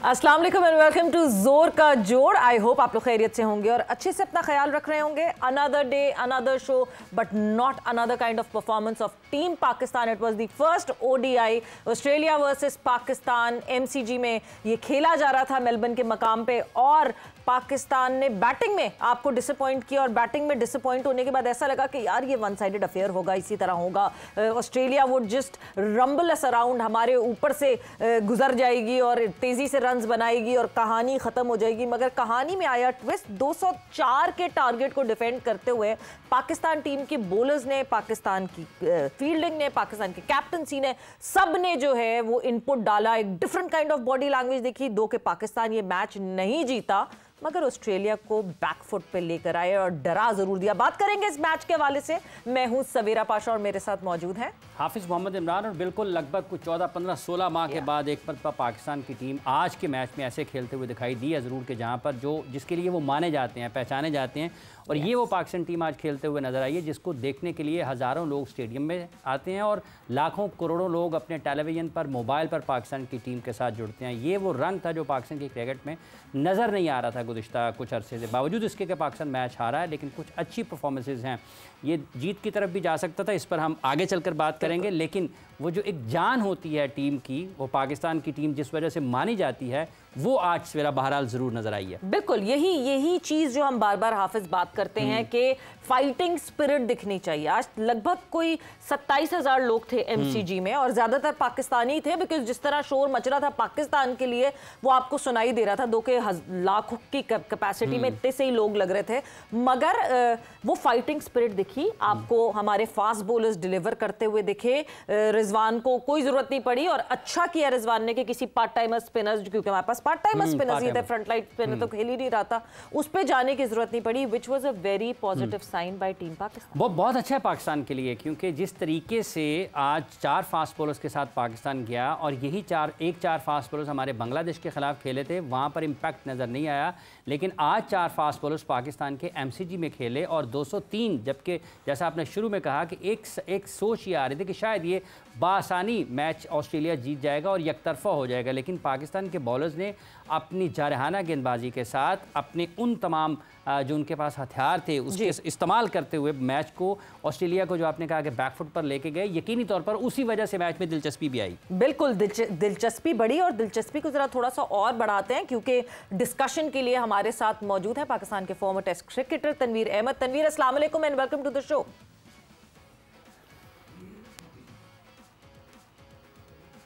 अस्सलाम वालेकुम and welcome to जोर का जोड़। आई होप आप लोग खैरियत से होंगे और अच्छे से अपना ख्याल रख रहे होंगे। Another day another show but not another kind of performance of team Pakistan. It was the first ODI Australia versus Pakistan. MCG में ये खेला जा रहा था मेलबर्न के मकाम पे और पाकिस्तान ने बैटिंग में आपको डिसअपॉइंट किया और बैटिंग में डिसअपॉइंट होने के बाद ऐसा लगा कि यार ये वन साइडेड अफेयर होगा, इसी तरह होगा। Australia would just rumble us around, हमारे ऊपर से गुजर जाएगी और तेजी से रन्स बनाएगी और कहानी खत्म हो जाएगी। मगर कहानी में आया ट्विस्ट। 204 के टारगेट को डिफेंड करते हुए पाकिस्तान टीम के बॉलर्स ने, पाकिस्तान की फील्डिंग ने, पाकिस्तान की कैप्टनसी ने, सब ने जो है वो इनपुट डाला। एक different kind of body language देखी। दो के पाकिस्तान ये मैच नहीं जीता मगर ऑस्ट्रेलिया को बैकफुट पे लेकर आए और डरा जरूर दिया। बात करेंगे इस मैच के हवाले से। मैं हूं सवेरा पाशा और मेरे साथ मौजूद हैं हाफिज मोहम्मद इमरान। और बिल्कुल लगभग कुछ 14, 15, 16 माह के बाद एक मरतबा पाकिस्तान की टीम आज के मैच में ऐसे खेलते हुए दिखाई दी है ज़रूर, कि जहां पर जिसके लिए वो माने जाते हैं, पहचाने जाते हैं। और ये वो पाकिस्तान टीम आज खेलते हुए नजर आई है जिसको देखने के लिए हज़ारों लोग स्टेडियम में आते हैं और लाखों करोड़ों लोग अपने टेलीविज़न पर, मोबाइल पर पाकिस्तान की टीम के साथ जुड़ते हैं। ये वो रंग था जो पाकिस्तान की क्रिकेट में नज़र नहीं आ रहा था गुज़िश्ता कुछ अरसे से। बावजूद इसके कि पाकिस्तान मैच हारा है, लेकिन कुछ अच्छी परफॉर्मेंसेज हैं। ये जीत की तरफ भी जा सकता था, इस पर हम आगे चलकर बात करेंगे। लेकिन वो जो एक जान होती है टीम की, वो पाकिस्तान की टीम जिस वजह से मानी जाती है, वो आज सवेरा बहरहाल ज़रूर नज़र आई है। बिल्कुल यही चीज़ जो हम बार बार हाफिज बात करते हैं कि फाइटिंग स्पिरिट दिखनी चाहिए। आज लगभग कोई 27,000 लोग थे एमसीजी में और ज़्यादातर पाकिस्तानी थे, बिकॉज जिस तरह शोर मच रहा था पाकिस्तान के लिए वो आपको सुनाई दे रहा था। 2 के लाख की कैपेसिटी में इतने से ही लोग लग रहे थे, मगर वो फाइटिंग स्पिरिट दिखी आपको। हमारे फास्ट बॉलर्स डिलीवर करते हुए दिखे। रिजवान को कोई ज़रूरत नहीं पड़ी और अच्छा किया रिजवान ने कि किसी पार्ट टाइमर स्पिनर्स, क्योंकि हमारे पास पार्ट टाइमर स्पिनर्स ही थे, फ्रंट लाइन स्पिनर तो खेल ही नहीं रहा था, उस पे जाने की जरूरत नहीं पड़ी, which was a very positive sign by team Pakistan. वो बहुत अच्छा है पाकिस्तान के लिए, क्योंकि जिस तरीके से आज 4 फास्ट बॉलर्स के साथ पाकिस्तान गया और यही 4 फास्ट बॉलर्स हमारे बांग्लादेश के खिलाफ खेले थे, वहाँ पर इम्पैक्ट नज़र नहीं आया। लेकिन आज 4 फास्ट बॉलर्स पाकिस्तान के एमसीजी में खेले और 203, जबकि जैसा आपने शुरू में कहा कि एक सोच ये आ रही थी कि शायद ये बासानी मैच ऑस्ट्रेलिया जीत जाएगा और यकतरफा हो जाएगा। लेकिन पाकिस्तान के बॉलर्स ने अपनी जारहाना गेंदबाजी के साथ अपने उन तमाम जो उनके पास हथियार थे उसके इस्तेमाल करते हुए मैच को, ऑस्ट्रेलिया को जो आपने कहा कि बैकफुट पर लेके गए, यकीनी तौर पर उसी वजह से मैच में दिलचस्पी भी आई। बिल्कुल दिलचस्पी बढ़ी और दिलचस्पी को जरा थोड़ा सा और बढ़ाते हैं क्योंकि डिस्कशन के लिए हमारे साथ मौजूद है पाकिस्तान के former test cricketer Tanveer Ahmed. Tanveer, अस्सलाम वालेकुम and welcome to the show.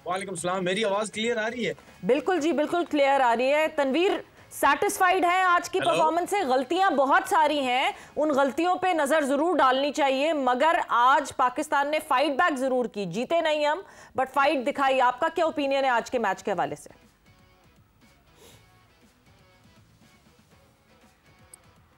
वालेकुम सलाम। मेरी आवाज क्लियर आ रही है? बिल्कुल जी, बिल्कुल क्लियर आ रही है। तनवीर, सेटिस्फाइड है आज की परफॉर्मेंस से? गलतियां बहुत सारी हैं, उन गलतियों पे नजर जरूर डालनी चाहिए, मगर आज पाकिस्तान ने फाइट बैक जरूर की। जीते नहीं हम, बट फाइट दिखाई। आपका क्या ओपिनियन है आज के मैच के हवाले से?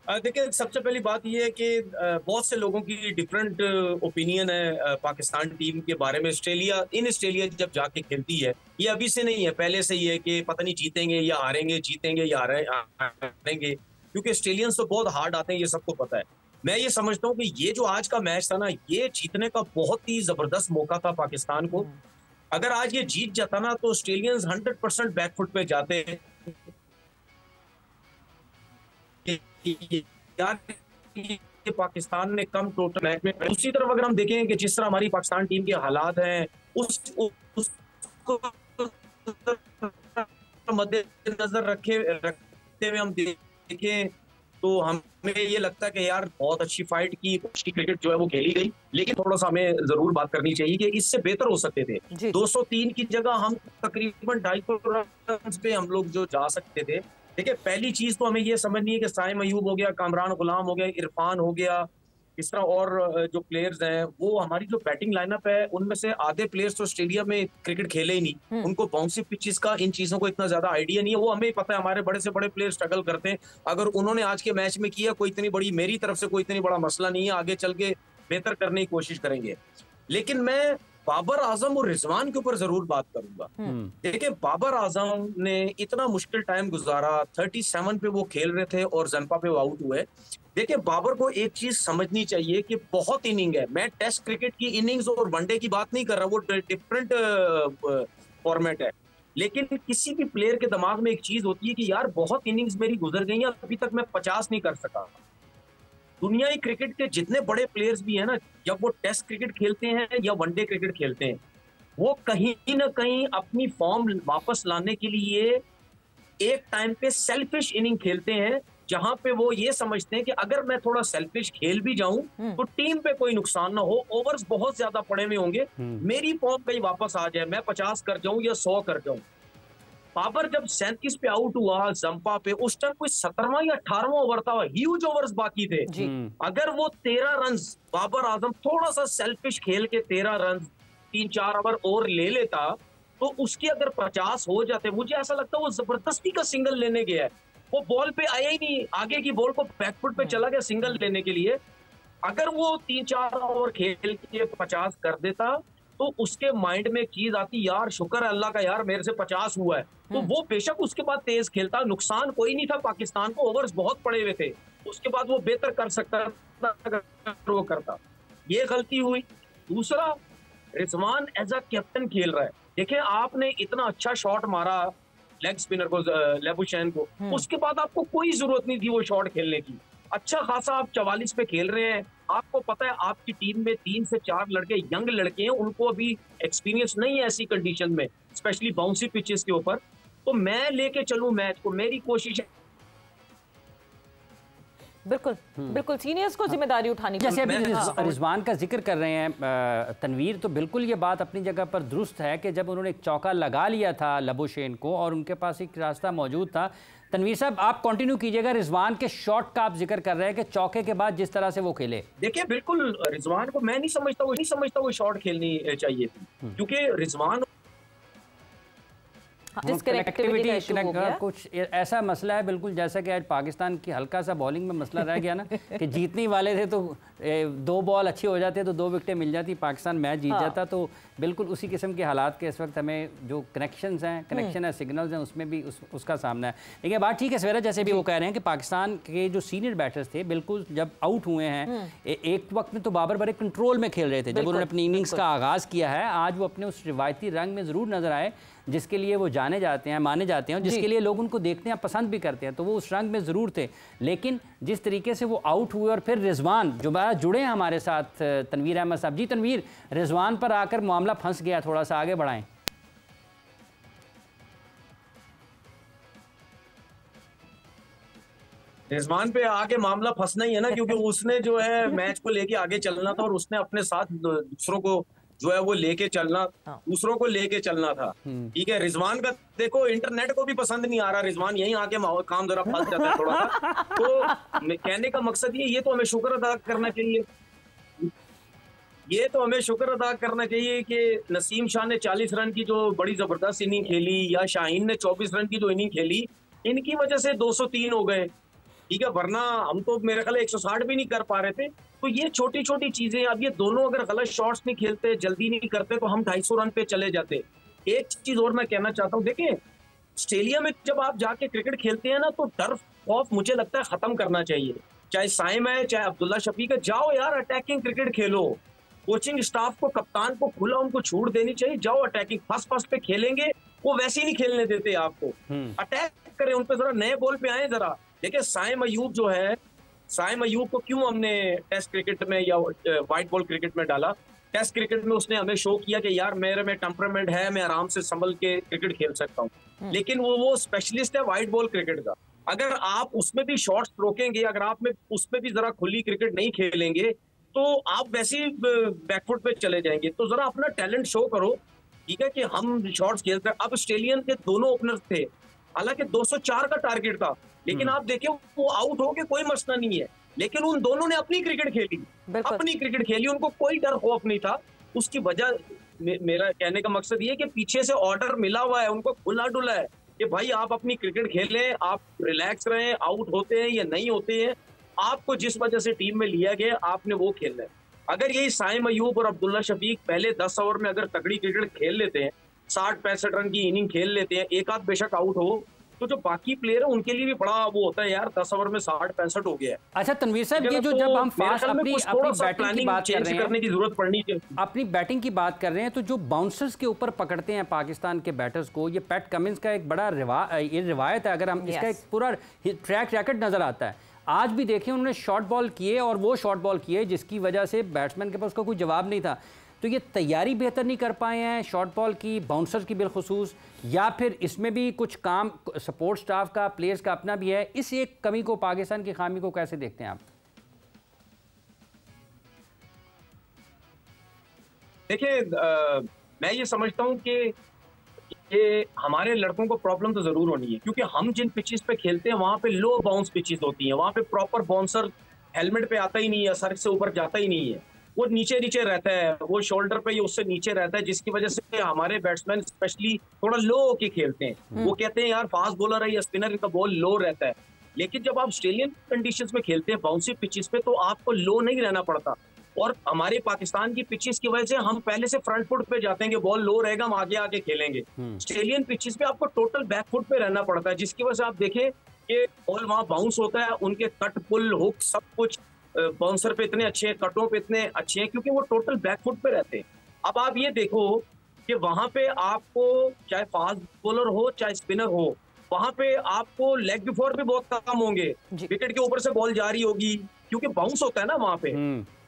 देखिए, सबसे पहली बात यह है कि बहुत से लोगों की डिफरेंट ओपिनियन है पाकिस्तान टीम के बारे में। ऑस्ट्रेलिया जब जाके खेलती है, ये अभी से नहीं है, पहले से ही है कि पता नहीं जीतेंगे या हारेंगे, जीतेंगे या हारेंगे, क्योंकि ऑस्ट्रेलियंस तो बहुत हार्ड आते हैं, ये सबको पता है। मैं ये समझता हूँ कि ये जो आज का मैच था ना, ये जीतने का बहुत ही जबरदस्त मौका था पाकिस्तान को। अगर आज ये जीत जाता ना तो ऑस्ट्रेलियंस 100% बैकफुट पे जाते हैं। यार, पाकिस्तान ने कम टोटल मैच में, दूसरी तरफ अगर हम देखें कि जिस तरह हमारी पाकिस्तान टीम के हालात हैं, उसको मद्देनजर रखते हुए हम देखें तो हमें ये लगता है कि यार बहुत अच्छी फाइट की, अच्छी क्रिकेट जो है वो खेली गई। लेकिन थोड़ा सा हमें जरूर बात करनी चाहिए कि इससे बेहतर हो सकते थे। 203 की जगह हम तकरीबन 250 रन पे हम लोग जो जा सकते थे। देखिए, पहली चीज तो हमें ये समझनी है कि साइम अयूब हो गया, कामरान गुलाम हो गया, इरफान हो गया, इस तरह और जो प्लेयर्स हैं, वो हमारी जो बैटिंग लाइनअप है उनमें से आधे प्लेयर्स तो ऑस्ट्रेलिया में क्रिकेट खेले ही नहीं। उनको बाउंसी पिचेस का, इन चीजों को इतना ज्यादा आइडिया नहीं है। वो हमें पता है, हमारे बड़े से बड़े प्लेयर स्ट्रगल करते हैं। अगर उन्होंने आज के मैच में किया, कोई इतनी बड़ी, मेरी तरफ से कोई इतनी बड़ा मसला नहीं है, आगे चल के बेहतर करने की कोशिश करेंगे। लेकिन मैं बाबर आजम और रिजवान के ऊपर जरूर बात करूंगा। देखिए, बाबर आजम ने इतना मुश्किल टाइम गुजारा, 37 पे वो खेल रहे थे और जंपा पे वो आउट हुए। देखिए, बाबर को एक चीज समझनी चाहिए कि बहुत इनिंग है। मैं टेस्ट क्रिकेट की इनिंग्स और वनडे की बात नहीं कर रहा, वो डिफरेंट फॉर्मेट है। लेकिन किसी भी प्लेयर के दिमाग में एक चीज होती है कि यार बहुत इनिंग्स मेरी गुजर गई हैं, अभी तक मैं 50 नहीं कर सका। दुनियाई क्रिकेट के जितने बड़े प्लेयर्स भी हैं ना, जब वो टेस्ट क्रिकेट खेलते हैं या वनडे क्रिकेट खेलते हैं, वो कहीं ना कहीं अपनी फॉर्म वापस लाने के लिए एक टाइम पे सेल्फिश इनिंग खेलते हैं, जहां पे वो ये समझते हैं कि अगर मैं थोड़ा सेल्फिश खेल भी जाऊं तो टीम पे कोई नुकसान ना हो, ओवर्स बहुत ज्यादा पड़े हुए होंगे, मेरी फॉर्म कहीं वापस आ जाए, मैं 50 कर जाऊं या 100 कर जाऊं। बाबर जब 37 पे आउट हुआ जंपा पे, उस टाइम कोई 17वां या 18वां ओवर था, ह्यूज ओवर्स बाकी थे। अगर वो 13 रन बाबर आजम थोड़ा सा सेल्फिश खेल के 13 रन 3-4 ओवर और ले लेता, तो उसके अगर 50 हो जाते, मुझे ऐसा लगता है वो जबरदस्ती का सिंगल लेने गया है, वो बॉल पे आया ही नहीं, आगे की बॉल को बैकफुट पे चला गया सिंगल लेने के लिए। अगर वो 3-4 ओवर खेल के 50 कर देता, तो उसके माइंड में एक चीज आती, यार शुक्र है अल्लाह का, यार मेरे से 50 हुआ है, तो वो बेशक उसके बाद तेज खेलता, नुकसान कोई नहीं था पाकिस्तान को, ओवर्स बहुत पड़े हुए थे, उसके बाद वो बेहतर कर सकता था अगर वो करता। ये गलती हुई। दूसरा, रिजवान एज अ कैप्टन खेल रहा है। देखिए आपने इतना अच्छा शॉट मारा लेग स्पिनर को, लेबुशैन को, उसके बाद आपको कोई जरूरत नहीं थी वो शॉट खेलने की। अच्छा खासा आप 44 पे खेल रहे हैं, आपको पता है आपकी टीम में 3 से 4 लड़के यंग लड़के हैं, उनको अभी एक्सपीरियंस नहीं है ऐसी कंडीशन में, स्पेशली बाउंसी पिचेस के ऊपर, तो मैं लेके चलूं मैच को, मेरी कोशिश है। बिल्कुल बिल्कुल सीनियर्स को जिम्मेदारी उठानी जैसे अभी रिजवान का जिक्र कर रहे हैं तनवीर, तो बिल्कुल ये बात अपनी जगह पर दुरुस्त है कि जब उन्होंने एक चौका लगा लिया था लबुशेन को और उनके पास एक रास्ता मौजूद था। तनवीर साहब आप कंटिन्यू कीजिएगा, रिजवान के शॉट का आप जिक्र कर रहे हैं कि चौके के बाद जिस तरह से वो खेले। देखिए बिल्कुल रिजवान को मैं नहीं समझता वो शॉट खेलनी चाहिए थी, क्योंकि रिजवान कुछ ऐसा मसला है, बिल्कुल जैसा कि आज पाकिस्तान की हल्का सा बॉलिंग में मसला रह गया ना कि जीतने वाले थे तो 2 बॉल अच्छी हो जाते तो 2 विकेटें मिल जाती, पाकिस्तान मैच जीत जाता। तो बिल्कुल उसी किस्म के हालात के इस वक्त हमें जो कनेक्शन है सिग्नल्स हैं उसमें भी उसका सामना है। लेकिन बात ठीक है सवेरा, जैसे भी वो कह रहे हैं कि पाकिस्तान के जो सीनियर बैटर्स थे बिल्कुल जब आउट हुए हैं, एक वक्त में तो बाबर बड़े कंट्रोल में खेल रहे थे, जब उन्होंने अपनी इनिंग्स का आगाज़ किया है, आज वो अपने उस रिवायती रंग में ज़रूर नजर आए जिसके लिए वो जाने जाते हैं, माने जाते हैं, जिसके लिए लोग उनको देखते हैं, पसंद भी करते हैं, तो वो उस रंग में ज़रूर थे। लेकिन जिस तरीके से वो आउट हुए और फिर रिजवान जो जुड़े हैं हमारे साथ, तनवीर अहमद साहब जी, तनवीर रिजवान पर आकर मामला फंस गया, थोड़ा सा आगे बढ़ाएं। रिजवान पे आके मामला फंसना ही है ना, क्योंकि उसने जो है मैच को लेके आगे चलना था और उसने अपने साथ दूसरों को जो है वो लेके चलना, दूसरों को लेके चलना था। ठीक है, रिजवान का देखो इंटरनेट को भी पसंद नहीं आ रहा, रिजवान यहीं आके काम जरा फंस जाता है थोड़ा सा। तो कहने का मकसद ये तो हमें शुक्र अदा करना चाहिए, ये तो हमें शुक्र अदा करना चाहिए कि नसीम शाह ने 40 रन की जो बड़ी जबरदस्त इनिंग खेली, या शाहीन ने 24 रन की जो इनिंग खेली, इनकी वजह से 203 हो गए। ठीक है, वरना हम तो मेरे ख्याल 160 भी नहीं कर पा रहे थे। तो ये छोटी छोटी चीजें, अब ये दोनों अगर गलत शॉट्स नहीं खेलते, जल्दी नहीं करते, तो हम 250 रन पे चले जाते। एक चीज और मैं कहना चाहता हूँ, देखें ऑस्ट्रेलिया में जब आप जाके क्रिकेट खेलते हैं ना, तो डर खौफ मुझे लगता है खत्म करना चाहिए। चाहे साइम है, चाहे अब्दुल्ला शफीक है, जाओ यार अटैकिंग क्रिकेट खेलो। कोचिंग स्टाफ को, कप्तान को खुला उनको छूट देनी चाहिए, जाओ अटैकिंग, फर्स्ट पे खेलेंगे, वो वैसे ही नहीं खेलने देते आपको। अटैक करें उन पे, जरा नए बॉल पे आए जरा। देखिए साइम अयूब जो है, साइम अयूब को क्यों हमने टेस्ट क्रिकेट में या व्हाइट बॉल क्रिकेट में डाला? टेस्ट क्रिकेट में उसने हमें शो किया कि यार मेरे में टेम्परामेंट है, मैं आराम से संभल के क्रिकेट खेल सकता हूँ। लेकिन वो स्पेशलिस्ट है व्हाइट बॉल क्रिकेट का। अगर आप उसमें भी शॉट्स रोकेंगे, अगर आप में उसमें भी जरा खुली क्रिकेट नहीं खेलेंगे, तो आप वैसे ही बैकफुट पे चले जाएंगे। तो जरा अपना टैलेंट शो करो। ठीक है कि हम शॉट्स खेलते हैं। अब ऑस्ट्रेलियन के दोनों ओपनर थे, हालांकि 204 का टारगेट था, लेकिन आप देखिए वो आउट हो गए, कोई मसला नहीं है। लेकिन उन दोनों ने अपनी क्रिकेट खेली, अपनी क्रिकेट खेली, उनको कोई डर खौफ नहीं था। उसकी वजह, मेरा कहने का मकसद ये है कि पीछे से ऑर्डर मिला हुआ है, उनको खुला डुला है कि भाई आप अपनी क्रिकेट खेलें, आप रिलैक्स रहें, आउट होते हैं या नहीं होते हैं, आपको जिस वजह से टीम में लिया गया आपने वो खेलना है। अगर यही साइम अयूब और अब्दुल्ला शफीक पहले 10 ओवर में अगर तगड़ी क्रिकेट खेल लेते हैं, 60-65 रन की इनिंग खेल लेते हैं, एक आध बेशक आउट हो, तो जो बाकी प्लेयर है उनके लिए भी बड़ा वो होता है यार, 10 ओवर में 60-65 हो गया है। अच्छा तनवीर साहब, ये जो जब हम फास्ट अपनी बैटिंग की बात कर रहे हैं, करने की जरूरत पड़नी चाहिए, अपनी बैटिंग की बात कर रहे हैं, तो जो बाउंसर्स के ऊपर पकड़ते हैं पाकिस्तान के बैटर्स को, ये पैट कमिंस का एक बड़ा रिवायत है। अगर हम इसका एक पूरा ट्रैक रैकेट नजर आता है। आज भी देखें उन्होंने शॉर्ट बॉल किए, और वो शॉर्ट बॉल किए जिसकी वजह से बैट्समैन के पास उसका कोई जवाब नहीं था। तो ये तैयारी बेहतर नहीं कर पाए हैं शॉर्ट बॉल की, बाउंसर्स की बिलखुसूस, या फिर इसमें भी कुछ काम सपोर्ट स्टाफ का, प्लेयर्स का अपना भी है? इस एक कमी को, पाकिस्तान की खामी को कैसे देखते हैं आप? देखिए मैं ये समझता हूं कि ये हमारे लड़कों को प्रॉब्लम तो जरूर होनी है, क्योंकि हम जिन पिचेस पे खेलते हैं वहां पे लो बाउंस पिचेस होती हैं, वहां पे प्रॉपर बाउंसर हेलमेट पे आता ही नहीं है, सर से ऊपर जाता ही नहीं है, वो नीचे नीचे रहता है, वो शोल्डर पे उससे नीचे रहता है, जिसकी वजह से हमारे बैट्समैन स्पेशली थोड़ा लो होके खेलते हैं। वो कहते हैं यार फास्ट बॉलर है या स्पिनर, इनका बॉल लो रहता है, लेकिन जब आप ऑस्ट्रेलियन कंडीशंस में खेलते हैं बाउंसी पिचेस पे, तो आपको लो नहीं रहना पड़ता। और हमारे पाकिस्तान की पिचेस की वजह से हम पहले से फ्रंट फुट पे जाते हैं कि बॉल लो रहेगा, हम आगे आगे खेलेंगे। ऑस्ट्रेलियन पिचेस पे आपको टोटल बैक फुट पे रहना पड़ता है, जिसकी वजह से आप देखें कि बॉल वहां बाउंस होता है, उनके कट पुल हुक सब कुछ बाउंसर पे इतने अच्छे हैं, कटों पे इतने अच्छे हैं, क्योंकि वो टोटल बैक फुट पे रहते हैं। अब आप ये देखो कि वहां पे आपको चाहे फास्ट बॉलर हो चाहे स्पिनर हो, वहां पे आपको लेग बिफोर भी बहुत कम होंगे, विकेट के ऊपर से बॉल जा रही होगी, क्योंकि बाउंस होता है ना वहां पे।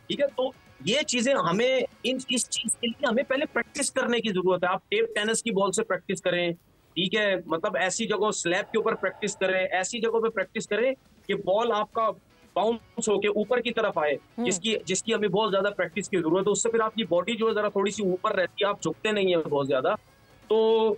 ठीक है, तो ये चीजें हमें इस चीज के लिए हमें पहले प्रैक्टिस करने की जरूरत है। आप टेप टेनिस की बॉल से प्रैक्टिस करें, ठीक है, मतलब ऐसी जगह स्लैब के ऊपर प्रैक्टिस करें, ऐसी जगहों पे प्रैक्टिस करें कि बॉल आपका बाउंस होके ऊपर की तरफ आए, जिसकी हमें बहुत ज्यादा प्रैक्टिस की जरूरत है। उससे फिर आपकी बॉडी जो है जरा थोड़ी सी ऊपर रहती है, आप झुकते नहीं है बहुत ज्यादा। तो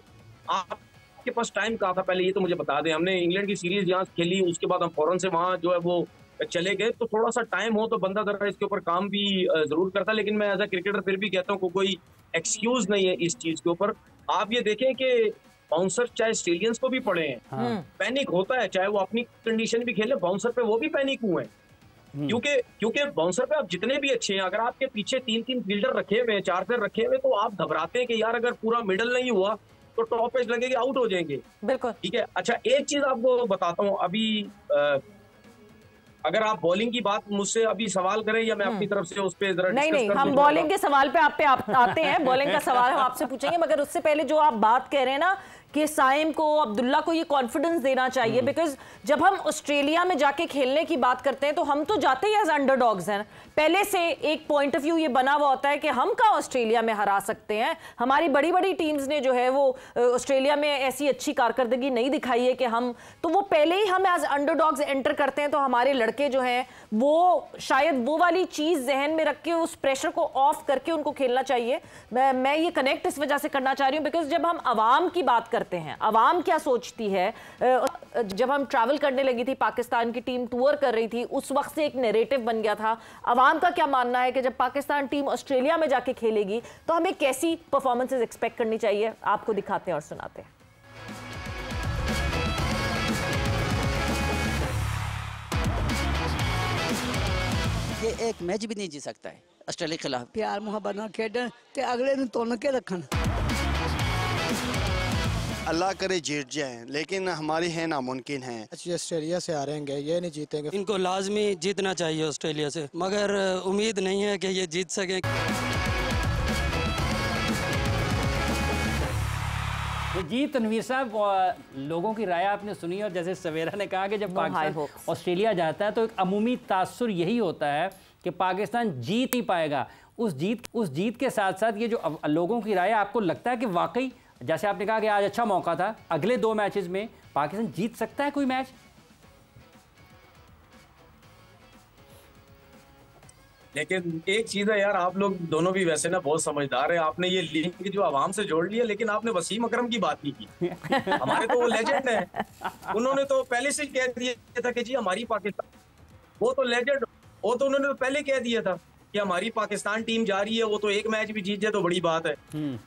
आपके पास टाइम कहा था पहले, ये तो मुझे बता दें। हमने इंग्लैंड की सीरीज यहाँ खेली, उसके बाद हम फौरन से वहां जो है वो चले गए, तो थोड़ा सा टाइम हो तो बंदा जरा इसके ऊपर काम भी जरूर करता, लेकिन मैं एज अ क्रिकेटर फिर भी कहता हूँ कोई एक्सक्यूज नहीं है इस चीज के ऊपर। आप ये देखें कि बाउंसर चाहे ऑस्ट्रेलियंस को भी पड़े हैं, पैनिक होता है, चाहे वो अपनी कंडीशन भी खेले, बाउंसर पे वो भी पैनिक हुए हैं, क्योंकि बाउंसर पे आप जितने भी अच्छे हैं, अगर आपके पीछे 3-3 फील्डर रखे हुए हैं, 4 पैर रखे हुए, तो आप घबराते हैं कि यार अगर पूरा मिडल नहीं हुआ तो टॉप एज लगेगी, आउट हो जाएंगे। बिल्कुल ठीक है। अच्छा, एक चीज आपको बताता हूँ, अभी अगर आप बॉलिंग की बात मुझसे अभी सवाल करें या मैं अपनी तरफ से उस पर जरा नहीं, हम बॉलिंग के सवाल पे आप आते हैं, बॉलिंग का सवाल हम आपसे पूछेंगे, मगर उससे पहले जो आप बात कह रहे हैं ना कि साइम को, अब्दुल्ला को ये कॉन्फिडेंस देना चाहिए, बिकॉज जब हम ऑस्ट्रेलिया में जाके खेलने की बात करते हैं तो हम तो जाते ही एज अंडरडॉग्स हैं। पहले से एक पॉइंट ऑफ व्यू ये बना हुआ होता है कि हम कहाँ ऑस्ट्रेलिया में हरा सकते हैं। हमारी बड़ी बड़ी टीम्स ने जो है वो ऑस्ट्रेलिया में ऐसी अच्छी कारकर्दगी नहीं दिखाई है कि हम, तो वो पहले ही हम एज अंडरडॉग्स एंटर करते हैं। तो हमारे लड़के जो हैं वो शायद वो वाली चीज़ जहन में रख के उस प्रेशर को ऑफ करके उनको खेलना चाहिए। मैं ये कनेक्ट इस वजह से करना चाह रही हूँ बिकॉज जब हम आवाम की बात करते हैं, आवाम क्या सोचती है, जब हम ट्रैवल करने लगी थी, पाकिस्तान की टीम टूर कर रही थी, उस वक्त से एक नैरेटिव बन गया था। आवाम का क्या मानना है कि जब पाकिस्तान टीम ऑस्ट्रेलिया में जाके खेलेगी तो हमें कैसी परफॉर्मेंसेस एक्सपेक्ट करनी चाहिए? आपको दिखाते हैं और सुनाते हैं। ये एक मैच भी नहीं जी सकता है ऑस्ट्रेलिया के खिलाफ। प्यार मुहब्बत ना खेडन ते अगले दिन तोड़ के रखन। अल्लाह करे जीत जाए, लेकिन हमारी है नामुमकिन है। ऑस्ट्रेलिया से आ रहेंगे, ये नहीं जीतेंगे। इनको लाजमी जीतना चाहिए ऑस्ट्रेलिया से, मगर उम्मीद नहीं है कि ये जीत सके। जी तनवीर साहब, लोगों की राय आपने सुनी, और जैसे सवेरा ने कहा कि जब पाकिस्तान ऑस्ट्रेलिया जाता है तो एक अमूमी तासुर यही होता है कि पाकिस्तान जीत नहीं पाएगा। उस जीत के साथ साथ ये जो लोगों की राय, आपको लगता है कि वाकई जैसे आपने कहा कि आज अच्छा मौका था, अगले 2 मैचेस में पाकिस्तान जीत सकता है कोई मैच? लेकिन एक चीज है यार, आप लोग दोनों भी वैसे ना बहुत समझदार है। आपने ये लिंक जो आवाम से जोड़ लिया, लेकिन आपने वसीम अकरम की बात नहीं की। हमारे तो वो लेजेंड है, उन्होंने तो पहले से कह दिया था कि जी हमारी पाकिस्तान, वो तो लेजेंड, वो तो उन्होंने तो पहले कह दिया था कि हमारी पाकिस्तान टीम जा रही है, वो तो एक मैच भी जीत जाए तो बड़ी बात है।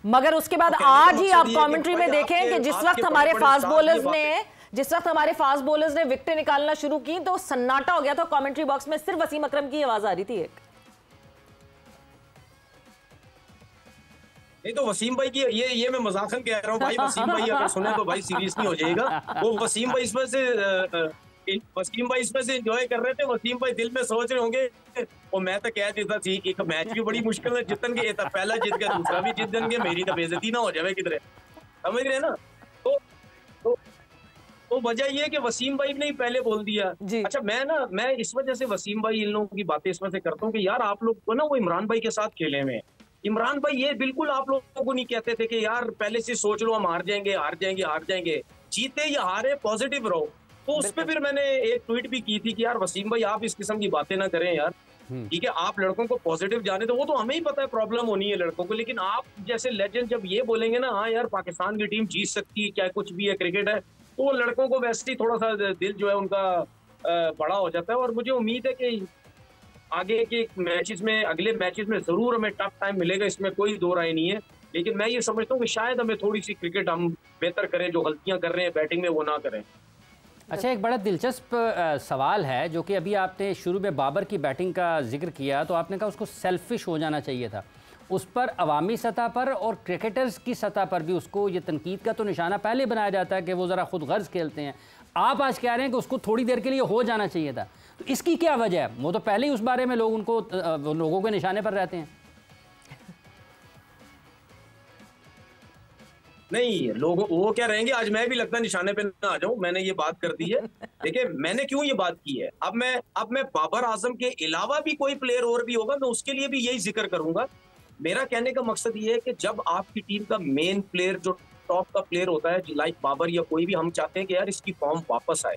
मगर उसके बाद आज ही आप कमेंट्री में देखें कि जिस वक्त हमारे फास्ट बॉलर्स ने विकेट निकालना शुरू की तो सन्नाटा हो गया था कमेंट्री बॉक्स में, सिर्फ वसीम अकरम की आवाज आ रही थी एक। नहीं तो वसीम भाई की ये मैं मजाकन कह रहा हूँ भाई, वसीम भाई अगर सुने तो भाई सीरियस नहीं हो जाएगा। वो वसीम भाई इसमें से एंजॉय कर रहे थे। वसीम भाई दिल में सोच रहे होंगे और मैं तो कह देता थी एक मैच भी बड़ी मुश्किल है जितन के, पहला जीत गया दूसरा भी जीत देंगे, मेरी तो बेइज्जती ना हो जाए किधर, समझ रहे ना। तो वजह ये है कि वसीम भाई ने ही पहले बोल दिया। अच्छा मैं इस वजह से वसीम भाई इन लोगों की बातें इसमें से करता हूँ कि यार आप लोग को ना वो इमरान भाई के साथ खेले में, इमरान भाई ये बिल्कुल आप लोगों को नहीं कहते थे कि यार पहले से सोच लो हम हार जाएंगे, जीते या हारे पॉजिटिव रहो। तो उस पर फिर मैंने एक ट्वीट भी की थी कि यार वसीम भाई आप इस किस्म की बातें ना करें यार, ठीक है, आप लड़कों को पॉजिटिव जाने दो, वो तो हमें ही पता है प्रॉब्लम होनी है लड़कों को, लेकिन आप जैसे लेजेंड जब ये बोलेंगे ना हाँ यार पाकिस्तान की टीम जीत सकती है, क्या कुछ भी है, क्रिकेट है, तो वो लड़कों को वैसे ही थोड़ा सा दिल जो है उनका बड़ा हो जाता है। और मुझे उम्मीद है कि आगे के मैचेस में, अगले मैचेस में जरूर हमें टफ टाइम मिलेगा, इसमें कोई दो राय नहीं है, लेकिन मैं ये समझता हूँ कि शायद हमें थोड़ी सी क्रिकेट हम बेहतर करें, जो गलतियां कर रहे हैं बैटिंग में वो ना करें। अच्छा, एक बड़ा दिलचस्प सवाल है जो कि अभी आपने शुरू में बाबर की बैटिंग का जिक्र किया, तो आपने कहा उसको सेल्फिश हो जाना चाहिए था। उस पर अवामी सतह पर और क्रिकेटर्स की सतह पर भी उसको ये तनकीद का तो निशाना पहले बनाया जाता है कि वो ज़रा खुद गर्ज खेलते हैं। आप आज कह रहे हैं कि उसको थोड़ी देर के लिए हो जाना चाहिए था, तो इसकी क्या वजह है? वो तो पहले ही उस बारे में लोग उनको लोगों के निशाने पर रहते हैं। नहीं, लोग वो क्या रहेंगे, आज मैं भी लगता है निशाने पे ना आ जाऊं, मैंने ये बात कर दी है। देखिए मैंने क्यों ये बात की है, अब मैं बाबर आजम के अलावा भी कोई प्लेयर और भी होगा मैं उसके लिए भी यही जिक्र करूंगा। मेरा कहने का मकसद ये है कि जब आपकी टीम का मेन प्लेयर जो टॉप का प्लेयर होता है लाइक बाबर या कोई भी, हम चाहते हैं कि यार इसकी फॉर्म वापस आए।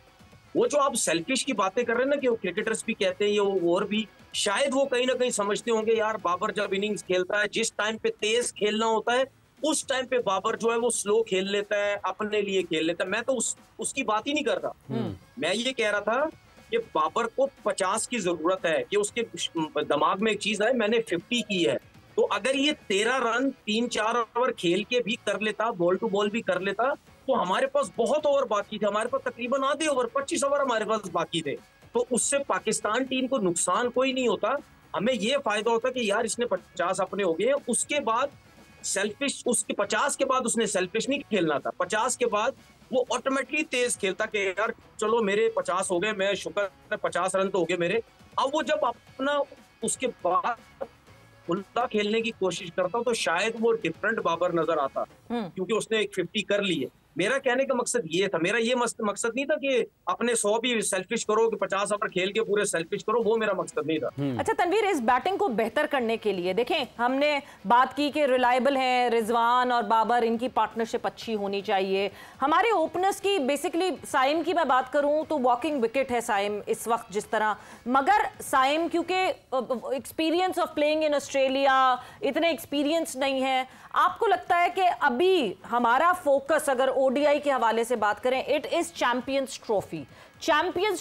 वो जो आप सेल्फिश की बातें कर रहे हैं ना कि वो क्रिकेटर्स भी कहते हैं, ये और भी शायद वो कहीं ना कहीं समझते होंगे यार बाबर जब इनिंग्स खेलता है, जिस टाइम पे तेज खेलना होता है उस टाइम पे बाबर जो है वो स्लो खेल लेता है, अपने लिए खेल लेता है। मैं तो उसकी बात ही नहीं कर रहा। मैं ये कह रहा था कि बाबर को 50 की जरूरत है, कि उसके दिमाग में एक चीज है मैंने 50 की है, तो अगर ये 13 रन 3-4 ओवर खेल के भी कर लेता, बॉल टू बॉल भी कर लेता, तो हमारे पास बहुत ओवर बाकी थे, हमारे पास तकरीबन आधे ओवर 25 ओवर हमारे पास बाकी थे, तो उससे पाकिस्तान टीम को नुकसान कोई नहीं होता। हमें ये फायदा होता कि यार इसने 50 अपने हो गए, उसके बाद सेल्फिश, उसके 50 के बाद उसने सेल्फिश नहीं खेलना था, 50 के बाद वो ऑटोमेटिकली तेज खेलता कि यार चलो मेरे 50 हो गए, मैं शुक्र 50 रन तो हो गए मेरे। अब वो जब अपना उसके बाद खुला खेलने की कोशिश करता तो शायद वो डिफरेंट बाबर नजर आता, क्योंकि उसने एक 50 कर ली है। मेरा कहने का मकसद ये था, मेरा ये मकसद नहीं था कि अपने 100 भी सेल्फिश करो, कि 50 ओवर खेल के पूरे सेल्फिश करो, वो मेरा मकसद नहीं था। अच्छा तनवीर, इस बैटिंग को बेहतर करने के लिए देखें, हमने बात की कि रिलायबल हैं रिजवान और बाबर, इनकी पार्टनरशिप अच्छी होनी चाहिए। हमारे ओपनर्स की बेसिकली, साइम की मैं बात करूं तो वॉकिंग विकेट है साइम इस वक्त जिस तरह, मगर साइम क्योंकि experience of playing in Australia, इतने एक्सपीरियंस नहीं है। आपको लगता है कि अभी हमारा फोकस अगर ओडीआई के हवाले से बात करें, इट इज चैंपियंस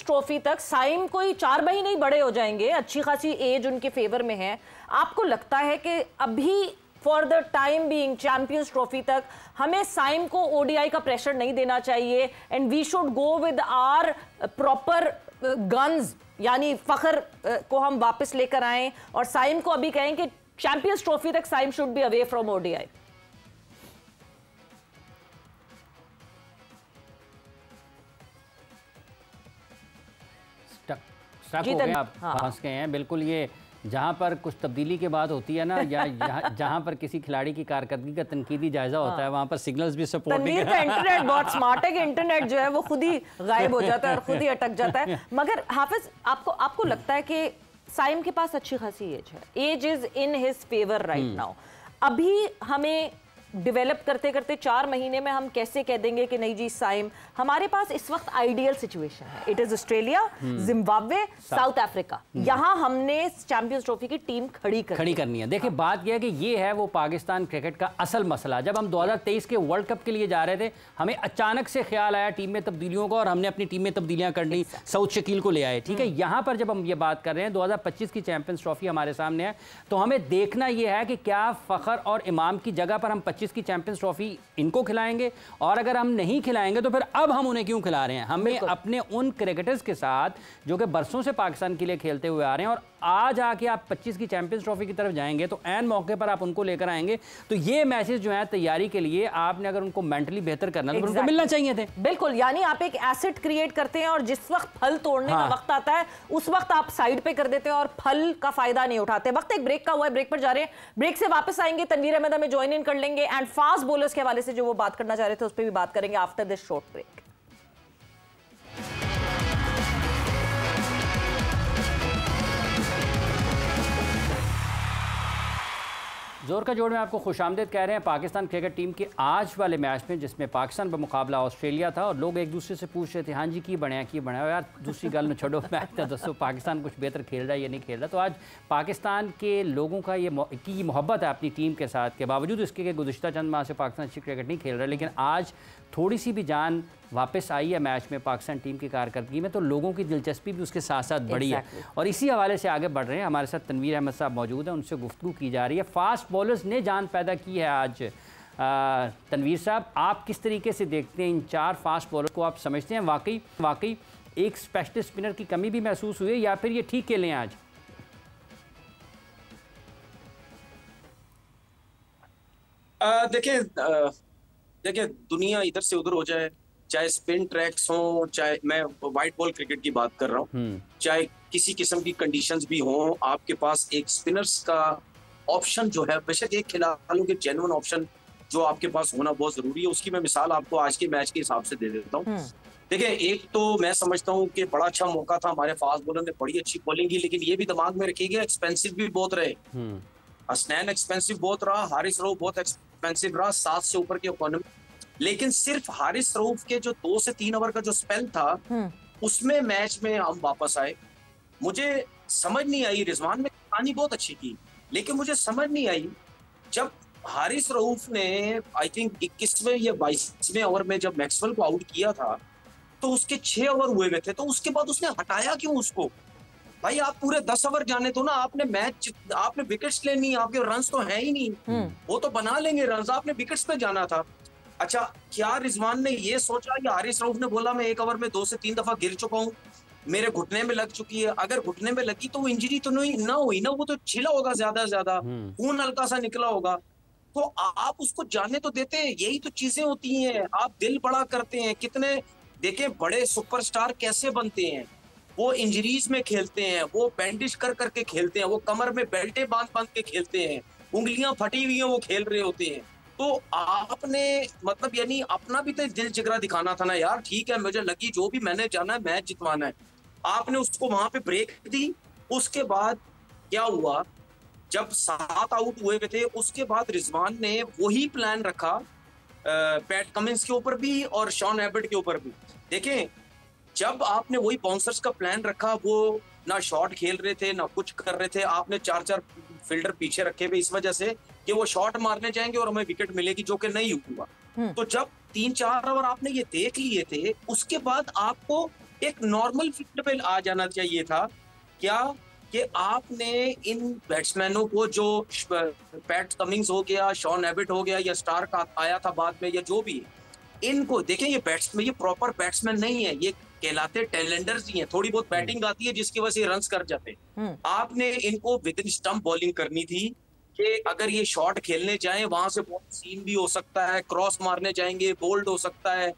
ट्रॉफी तक साइम कोई 4 महीने ही बड़े हो जाएंगे, अच्छी खासी एज उनके फेवर में है। आपको लगता है कि अभी for the time being champions trophy तक हमें साइम को ओडीआई का प्रेशर नहीं देना चाहिए, and we should go with our proper guns, यानी फखर को हम वापस लेकर आएं और साइम को अभी कहें कि चैंपियंस ट्रॉफी तक Saim should be away from ODI? Stuck हो गए आप, फंस गए हैं बिल्कुल। ये जहां पर कुछ तब्दीली की बात होती है ना, या जहां पर किसी खिलाड़ी की कारकर्दगी का तनकीदी जायजा होता है, वहां पर सिग्नल्स भी सपोर्ट नहीं करते। इंटरनेट बहुत स्मार्ट है कि इंटरनेट जो है वो खुद ही गायब हो जाता है और खुद ही अटक जाता है। मगर हाफिज, आपको लगता है कि साइम के पास अच्छी खासी एज है, age is in his favour right now, अभी हमें डेवलप करते करते 4 महीने में हम कैसे कह देंगे कि नहीं जी साइम, हमारे पास इस वक्त आइडियल सिचुएशन है, it is Australia, Zimbabwe, south Africa, यहां हमने चैंपियंस ट्रॉफी की टीम खड़ी करनी है। देखिए बात यह है कि ये है वो पाकिस्तान क्रिकेट का असल मसला। जब हम 2023 के वर्ल्ड कप के लिए जा रहे थे, हमें अचानक से ख्याल आया टीम में तब्दीलियों का, और हमने अपनी टीम में तब्दीलियां कर ली, सऊद शकील को ले आए, ठीक है। यहां पर जब हम ये बात कर रहे हैं 2025 की चैंपियंस ट्रॉफी हमारे सामने है, तो हमें देखना यह है कि क्या फखर और इमाम की जगह पर हम 25 की चैंपियंस ट्रॉफी इनको खिलाएंगे, और अगर हम नहीं खिलाएंगे तो फिर अब हम उन्हें क्यों खिला रहे हैं। हमें अपने उन क्रिकेटर्स के साथ जो कि बरसों से पाकिस्तान के लिए खेलते हुए आ रहे हैं और आज आके आप 25 की चैंपियंस ट्रॉफी की तरफ जाएंगे तो एन मौके पर आप उनको लेकर आएंगे, तो ये मैचेस जो है तैयारी के लिए आपने अगर उनको मेंटली बेहतर करना तो उनको मिलना चाहिए थे। बिल्कुल, यानी आप एक एसेट क्रिएट करते हैं और जिस वक्त फल तोड़ने का वक्त आता है उस वक्त आप साइड पे कर देते हैं और फल का फायदा नहीं उठाते। वक्त एक ब्रेक का हुआ है, ब्रेक पर जा रहे हैं, ब्रेक से वापस आएंगे, तनवीर अहमद हमें ज्वाइन इन कर लेंगे एंड फास्ट बॉलर्स के हवाले से जो वो बात करना चाह रहे थे उस पर भी बात करेंगे आफ्टर दिस शॉर्ट ब्रेक। जोर का जोड़ में आपको खुशामदीद कह रहे हैं। पाकिस्तान क्रिकेट टीम के आज वाले मैच में जिसमें पाकिस्तान पर मुकाबला ऑस्ट्रेलिया था और लोग एक दूसरे से पूछ रहे थे हाँ जी की बने यार, दूसरी गल में छोड़ो, मैच तो दसो पाकिस्तान कुछ बेहतर खेल रहा है या नहीं खेल रहा। तो आज पाकिस्तान के लोगों का ये मोहब्बत है अपनी टीम के साथ के बावजूद इसके कि गुज़िश्ता चंद माह से पाकिस्तान अच्छी क्रिकेट नहीं खेल रहा, लेकिन आज थोड़ी सी भी जान वापस आई है मैच में पाकिस्तान टीम की कारकर्दगी में, तो लोगों की दिलचस्पी भी उसके साथ साथ बढ़ी है और इसी हवाले से आगे बढ़ रहे हैं। हमारे साथ तनवीर अहमद साहब मौजूद हैं, उनसे गुफ्तगू की जा रही है। फास्ट बॉलर्स ने जान पैदा की है आज। तनवीर साहब, आप किस तरीके से देखते हैं इन 4 फास्ट बॉलर को? आप समझते हैं वाकई एक स्पेशलिस्ट स्पिनर की कमी भी महसूस हुई है या फिर ये ठीक खेले हैं आज? देखिए दुनिया इधर से उधर हो जाए, चाहे स्पिन ट्रैक्स हो, चाहे मैं वाइट बॉल क्रिकेट की बात कर रहा हूँ, चाहे किसी किस्म की कंडीशंस भी हों, आपके पास एक स्पिनर्स का ऑप्शन जो है, बेशक एक खिलाड़ियों के जेन्युइन ऑप्शन जो आपके पास होना बहुत जरूरी है। उसकी मैं मिसाल आपको आज के मैच के हिसाब से दे देता हूँ। देखिए, एक तो मैं समझता हूँ कि बड़ा अच्छा मौका था, हमारे फास्ट बॉलर ने बड़ी अच्छी बॉलिंग की, लेकिन ये भी दिमाग में रखिएगा एक्सपेंसिव भी बहुत रहे। हसनैन एक्सपेंसिव बहुत रहा, हारिस रऊफ बहुत एक्सपेंसिव रहा, 7 से ऊपर के इकोनॉमी। लेकिन सिर्फ हारिस रऊफ के जो 2 से 3 ओवर का जो स्पेल था उसमें मैच में हम वापस आए। मुझे समझ नहीं आई, रिजवान ने कहानी बहुत अच्छी की, लेकिन मुझे समझ नहीं आई जब हारिस रऊफ ने आई थिंक 21वें या 22वें ओवर में जब मैक्सवेल को आउट किया था तो उसके 6 ओवर हुए हुए थे, तो उसके बाद उसने हटाया क्यों उसको? भाई आप पूरे 10 ओवर जाने तो ना, आपने विकेट्स लेनी, आपके रन्स तो है ही नहीं, वो तो बना लेंगे रन्स, आपने विकेट्स पे जाना था। अच्छा, क्या रिजवान ने ये सोचा या हारिस रऊफ ने बोला मैं 1 ओवर में 2 से 3 दफा गिर चुका हूँ, मेरे घुटने में लग चुकी है, अगर घुटने में लगी तो वो इंजरी तो नहीं ना हुई ना, वो तो छिला होगा, ज्यादा से ज्यादा खून हल्का सा निकला होगा, तो आप उसको जाने तो देते। यही तो चीजें होती हैं, आप दिल बड़ा करते हैं। कितने देखें बड़े सुपरस्टार कैसे बनते हैं, वो इंजरीज में खेलते हैं, वो बैंडिश कर करके खेलते हैं, वो कमर में बेल्टे बांध के खेलते हैं, उंगलियां फटी हुई हैं, वो खेल रहे होते हैं। तो आपने मतलब यानी अपना भी तो दिल जिगरा दिखाना था ना यार। ठीक है, मुझे लगी जो भी, मैंने जाना है मैच जितवाना है, आपने उसको वहां पे ब्रेक दी। उसके बाद क्या हुआ, जब 7 आउट हुए थे उसके बाद रिजवान ने वही प्लान रखा पैट कमिंस के ऊपर भी और शॉन एबर्ट के ऊपर भी। देखें, जब आपने वही बाउंसर्स का प्लान रखा, वो ना शॉट खेल रहे थे ना कुछ कर रहे थे, आपने 4-4 फील्डर पीछे रखे हुए इस वजह से कि वो शॉट मारने जाएंगे और हमें विकेट मिलेगी, जो कि नहीं हुआ। तो जब 3-4 ओवर आपने ये देख लिए थे, उसके बाद आपको एक नॉर्मल फील्ड पे आ जाना चाहिए था। क्या कि आपने इन बैट्समैनों को, जो पैट कमिंस हो गया, शॉन एबर्ट हो गया, या स्टार्क आया था बाद में, या जो भी, इनको देखें, ये बैट्समैन, ये प्रॉपर बैट्समैन नहीं है, ये कहलाते टेलेंडर्स ही हैं। थोड़ी बहुत बैटिंग आती है जिसकी वजह से रन्स कर जाते हैं। आपने इनको विद इन स्टंप बॉलिंग करनी थी कि अगर ये शॉट खेलने जाएं, वहां से बहुत सीम भी हो सकता है, क्रॉस मारने जाएंगे, बोल्ड हो सकता है।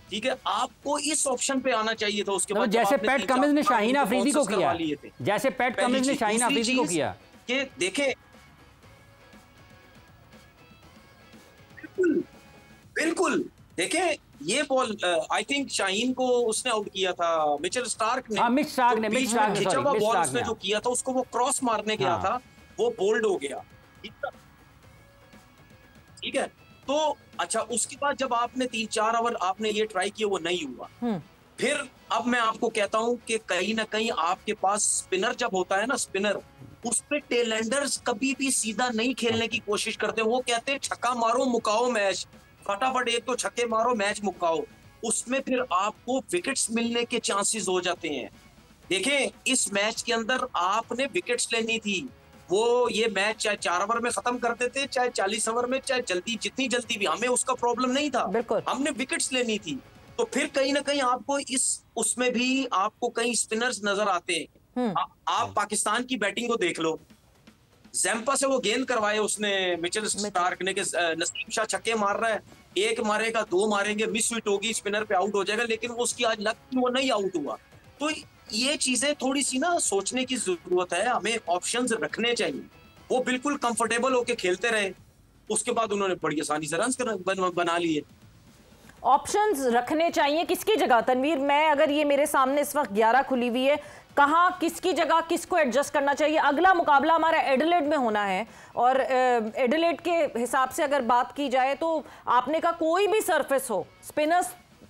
ठीक है, आपको इस ऑप्शन पे आना चाहिए था। उसके बाद जैसे पैट कमिंस ने शाहीन अफरीदी को किया, जैसे पैट कमिंस ने शाहीन अफरीदी को किया, कि देखें, बिल्कुल देखें, ये बॉल आई थिंक शाहीन को उसने आउट किया था, मिचेल स्टार्क ने। मिच स्टार्क ने खिंचा हुआ बॉल उसने जो किया था, उसको वो क्रॉस मारने गया था, वो बोल्ड हो गया। ठीक है, तो अच्छा, उसके बाद जब आपने 3-4 ओवर आपने ये ट्राई किया, वो नहीं हुआ। फिर अब मैं आपको कहता हूं कि कहीं ना कहीं आपके पास स्पिनर जब होता है ना, स्पिनर, उस पे टेलेंडर्स कभी भी सीधा नहीं खेलने की कोशिश करते। वो कहते हैं छक्का मारो मुकाओ मैच, फटाफट 1 तो छक्के मारो मैच मुकाओ। उसमें फिर आपको विकेट्स मिलने के चांसेस हो जाते हैं। देखें, इस मैच के अंदर आपने विकेट्स लेनी थी। वो ये मैच चाहे 4 ओवर में खत्म करते थे, चाहे 40 ओवर में, चाहे जल्दी, जितनी जल्दी भी, हमें उसका प्रॉब्लम नहीं था, हमने विकेट्स लेनी थी। तो फिर कहीं ना कहीं आपको उसमें भी आपको कई स्पिनर्स नजर आते हैं। आप पाकिस्तान की बैटिंग को देख लो, जैम्पा से वो गेंद करवाए उसने मिचेल स्टार्क ने, कि नसीम शाह छक्के मार रहा है, एक मारेगा, दो मारेंगे, मिस हिट होगी, स्पिनर पे आउट हो जाएगा, लेकिन उसकी आज लक वो नहीं आउट हुआ। तो ये चीजें थोड़ी सी ना सोचने की जरूरत है, हमें ऑप्शंस रखने चाहिए। वो बिल्कुल कंफर्टेबल होके खेलते रहे, उसके बाद उन्होंने बड़ी आसानी से रन बना लिए। ऑप्शंस रखने चाहिए किसकी जगह तनवीर? मैं अगर ये मेरे सामने इस वक्त 11 खुली हुई है, कहाँ किसकी जगह किसको एडजस्ट करना चाहिए? अगला मुकाबला हमारा एडिलेड में होना है और एडिलेड के हिसाब से अगर बात की जाए तो आपने कहा कोई भी सरफेस हो, स्पिनर्स,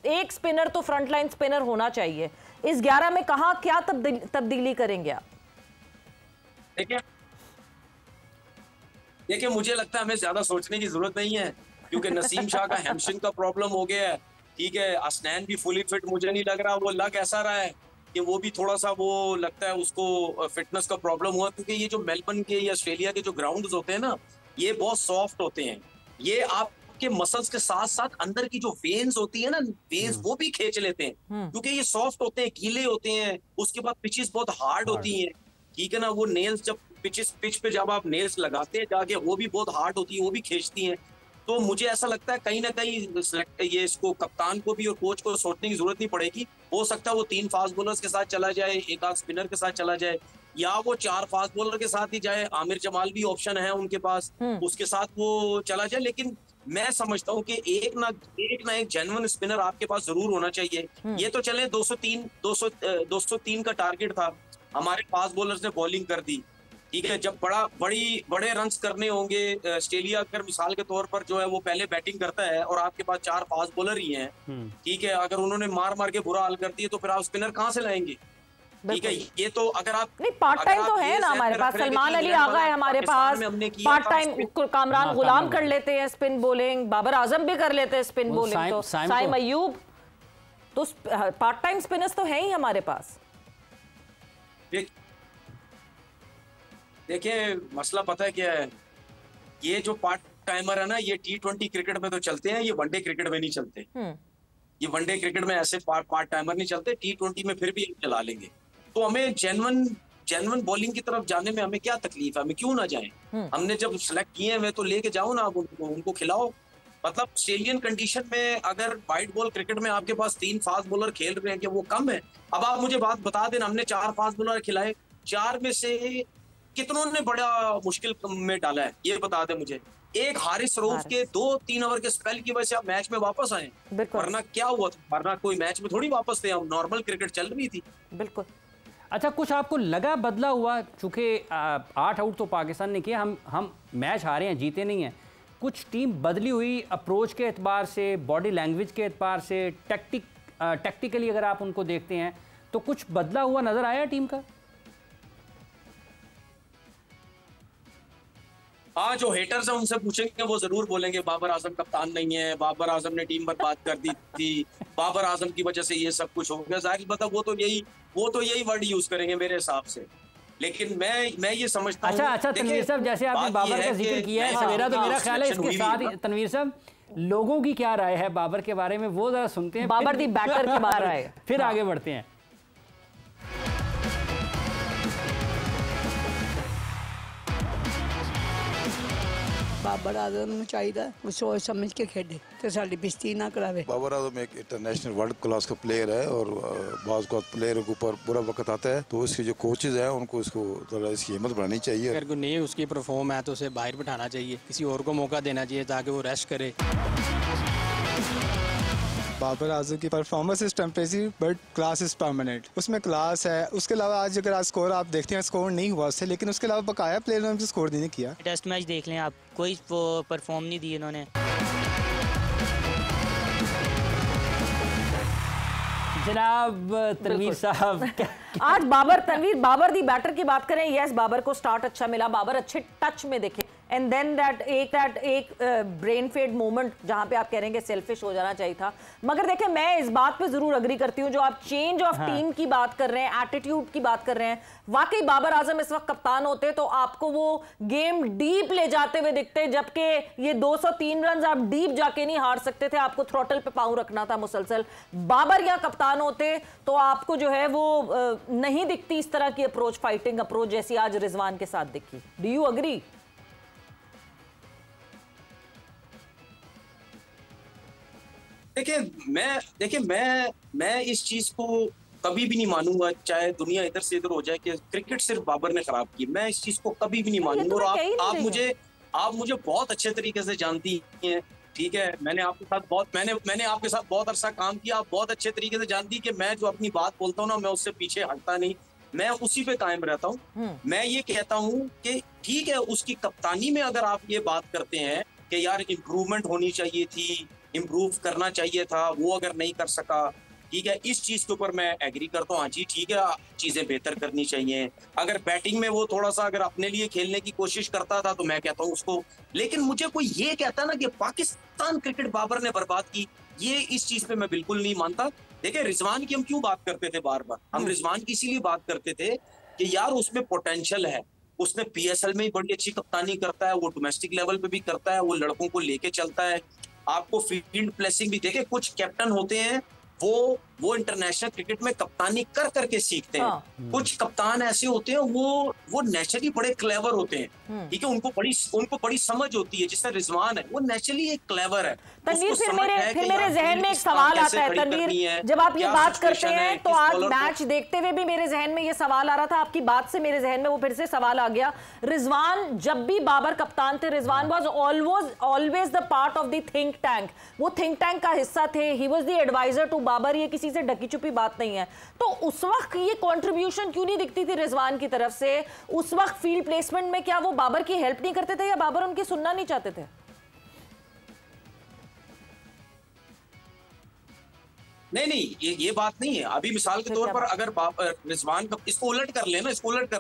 एक स्पिनर तो फ्रंट लाइन स्पिनर होना चाहिए। इस 11 में कहाँ क्या तब्दीली करेंगे आप? देखिए मुझे लगता है हमें ज्यादा सोचने की जरूरत नहीं है, क्योंकि नसीम शाह का हैमस्ट्रिंग का प्रॉब्लम हो गया है, ठीक है। असनैन भी फुली फिट मुझे नहीं लग रहा, वो लग ऐसा रहा है कि वो भी थोड़ा सा वो लगता है उसको फिटनेस का प्रॉब्लम हुआ, क्योंकि ये जो मेलबर्न के या ऑस्ट्रेलिया के जो ग्राउंड्स होते हैं ना, ये बहुत सॉफ्ट होते हैं। ये आपके मसल्स के साथ साथ अंदर की जो वेन्स होती है ना, वेन्स वो भी खींच लेते हैं, क्योंकि ये सॉफ्ट होते हैं, गीले होते हैं। उसके बाद पिचेस बहुत हार्ड होती हैं, ठीक है ना। वो नेल्स जब पिच पे जब आप नेल्स लगाते हैं जाके, वो भी बहुत हार्ड होती है, वो भी खींचती हैं। तो मुझे ऐसा लगता है कहीं ना कहीं ये इसको कप्तान को भी और कोच को सोचने की जरूरत नहीं पड़ेगी। हो सकता है वो 3 फास्ट बॉलर्स के साथ चला जाए, एक आध स्पिनर के साथ चला जाए, या वो 4 फास्ट बॉलर के साथ ही जाए। आमिर जमाल भी ऑप्शन है उनके पास, उसके साथ वो चला जाए। लेकिन मैं समझता हूँ कि एक ना एक जेन्युइन स्पिनर आपके पास जरूर होना चाहिए। ये तो चले 203 का टारगेट था, हमारे फास्ट बॉलर्स ने बॉलिंग कर दी, ठीक है। जब बड़े रन्स करने होंगे, ऑस्ट्रेलिया अगर मिसाल के तौर पर जो है वो पहले बैटिंग करता है और आपके पास 4 फास्ट बॉलर ही हैं, ठीक है। अगर उन्होंने मार के बुरा हाल कर दिया तो फिर आप स्पिनर कहाँ से लाएंगे, ठीक है। ये तो अगर आप नहीं, पार्ट टाइम तो है ना हमारे पास, सलमान अली आगा है हमारे पास, पार्ट टाइम कामरान गुलाम कर लेते हैं स्पिन बॉलिंग, बाबर आजम भी कर लेते हैं स्पिन बॉलिंग, तो साइम अयूब, तो पार्ट टाइम स्पिनर्स तो है ही हमारे पास। देखिए मसला पता है क्या है, ये जो पार्ट टाइमर है ना, ये T20 क्रिकेट में तो चलते हैं, ये वनडे क्रिकेट में नहीं चलते। ये वनडे क्रिकेट में ऐसे पार्ट टाइमर नहीं चलते, T20 में फिर भी चला लेंगे। तो हमें जेन्युइन बॉलिंग की तरफ जाने में हमें क्या तकलीफ है, हमें क्यों ना जाएं? हमने जब सिलेक्ट किए हैं तो लेके जाओ ना, आप उनको खिलाओ। मतलब ऑस्ट्रेलियन कंडीशन में अगर वाइट बॉल क्रिकेट में आपके पास 3 फास्ट बॉलर खेल रहे हैं, कि वो कम है? अब आप मुझे बात बता देना, हमने 4 फास्ट बॉलर खिलाए, 4 में से कितनों ने बड़ा मुश्किल में डाला है, ये बता दे मुझे। एक हारिस रऊफ के 2-3 ओवर के स्पेल की वजह से आप मैच में वापस आए, वरना क्या हुआ था? वरना कोई मैच में थोड़ी वापस थे, हम नॉर्मल क्रिकेट चल रही थी। बिल्कुल। अच्छा, कुछ आपको लगा बदला हुआ? चूंकि 8 आउट तो पाकिस्तान ने किया, हम मैच हारे हैं, जीते नहीं हैं। कुछ टीम बदली हुई अप्रोच के एतबार से, बॉडी लैंग्वेज के एतबार से, टैक्टिकली अगर आप उनको देखते हैं तो कुछ बदला हुआ नजर आया टीम का? हाँ, जो हेटर्स हैं उनसे पूछेंगे, वो जरूर बोलेंगे बाबर आजम कप्तान नहीं है, बाबर आजम ने टीम बर्बाद कर दी थी, बाबर आजम की वजह से ये सब कुछ हो गया। जाहिर बात है वो तो यही वर्ड यूज करेंगे मेरे हिसाब से। लेकिन मैं ये समझता हूँ। अच्छा तनवीर साहब, जैसे आपने बाबर का जिक्र किया है सवेरा, तो मेरा ख्याल है इसके साथ तनवीर साहब, लोगों की क्या राय है बाबर के बारे में, वो जरा सुनते हैं। बाबर दी बैटर के बाहर आए, फिर आगे बढ़ते हैं। बाबर आजम ਨੂੰ ਚਾਹੀਦਾ ਉਹ सोच समझ के खेले तो साड़ी बेइज्जती ना करावे। बाबर आजम एक इंटरनेशनल वर्ल्ड क्लास का प्लेयर है और बाज़ को प्लेयर के ऊपर बुरा वक्त आता है तो उसके जो कोचेज हैं उनको इसको थोड़ा इसकी हिम्मत बढ़ानी चाहिए। अगर कोई नहीं उसकी परफॉर्म है तो उसे बाहर बिठाना चाहिए, किसी और को मौका देना चाहिए ताकि वो रेस्ट करे। बाबर आजम की परफॉर्मेंस इस temporary but class is permanent, उसमें क्लास है। उसके अलावा आज अगर आज स्कोर आप देखते हैं, स्कोर नहीं हुआ उससे, लेकिन उसके अलावा बकाया प्लेयर ने उनसे स्कोर नहीं किया। टेस्ट मैच देख लें आप, कोई वो परफॉर्म नहीं दी इन्होंने। जनाब तनवीर साहब, आज बाबर दी बैटर की बात करें। यस, बाबर को स्टार्ट अच्छा मिला, बाबर अच्छे टच में देखे, एंड देन दैट एक ब्रेन फेड मोमेंट जहां पे आप कह रहे हैं कि सेल्फिश हो जाना चाहिए था। मगर देखें, मैं इस बात पे जरूर अग्री करती हूँ, जो आप चेंज ऑफ टीम की बात कर रहे हैं, एटीट्यूड की बात कर रहे हैं, वाकई बाबर आजम इस वक्त कप्तान होते तो आपको वो गेम डीप ले जाते हुए दिखते, जबकि ये 203 रन आप डीप जाके नहीं हार सकते थे, आपको थ्रॉटल पे पांव रखना था मुसलसल। बाबर या कप्तान होते तो आपको जो है वो नहीं दिखती इस तरह की अप्रोच, फाइटिंग अप्रोच जैसी आज रिजवान के साथ दिखी। Do you agree? देखिए मैं इस चीज को कभी भी नहीं मानूंगा, चाहे दुनिया इधर से इधर हो जाए, कि क्रिकेट सिर्फ बाबर ने खराब की। मैं इस चीज को कभी भी नहीं मानूंगा। और आप मुझे बहुत अच्छे तरीके से जानती हैं, ठीक है। मैंने आपके साथ बहुत अरसा काम किया। आप बहुत अच्छे तरीके से जानती कि मैं जो अपनी बात बोलता हूँ ना, मैं उससे पीछे हटता नहीं, मैं उसी पे कायम रहता हूँ। मैं ये कहता हूँ कि ठीक है, उसकी कप्तानी में अगर आप ये बात करते हैं कि यार इम्प्रूवमेंट होनी चाहिए थी, इम्प्रूव करना चाहिए था, वो अगर नहीं कर सका, ठीक है, इस चीज के ऊपर मैं एग्री करता हूँ। हाँ जी, ठीक है, चीजें बेहतर करनी चाहिए। अगर बैटिंग में वो थोड़ा सा अगर अपने लिए खेलने की कोशिश करता था तो मैं कहता हूँ उसको। लेकिन मुझे कोई ये कहता ना कि पाकिस्तान क्रिकेट बाबर ने बर्बाद की, ये इस चीज पे मैं बिल्कुल नहीं मानता। देखिए, रिजवान की हम क्यों बात करते थे बार बार? हम रिजवान की इसीलिए बात करते थे कि यार उसमें पोटेंशियल है, उसने पीएसएल में ही बड़ी अच्छी कप्तानी करता है, वो डोमेस्टिक लेवल पे भी करता है, वो लड़कों को लेके चलता है। आपको फील्ड प्लेसिंग भी देखे, कुछ कैप्टन होते हैं वो इंटरनेशनल क्रिकेट में कप्तानी कर करके सीखते हैं। कुछ कप्तान ऐसे होते हैं वो नेचुरली बड़े क्लेवर होते हैं, ठीक है, उनको बड़ी समझ होती है। जिससे रिजवान है, वो नेचुरली एक क्लेवर है। तनवीर, फिर मेरे जहन में एक सवाल आता है तनवीर, जब आप ये बात करते हैं तो आज मैच देखते हुए भी मेरे जहन में ये सवाल आ रहा था, आपकी बात से मेरे जहन में वो फिर से सवाल आ गया। रिजवान, जब भी बाबर कप्तान थे, Rizwan was always the part of the think tank, वो थिंक टैंक का हिस्सा थे, he was the advisor to Babar. ये किसी से ढकी छुपी बात नहीं है। तो उस वक्त ये कंट्रीब्यूशन क्यों नहीं दिखती थी रिजवान की तरफ से? उस वक्त फील्ड प्लेसमेंट में क्या वो बाबर की हेल्प नहीं करते थे, या बाबर उनकी सुनना नहीं चाहते थे? नहीं, ये बात नहीं है। अभी मिसाल के तौर पर अगर रिजवान का इसको उलट कर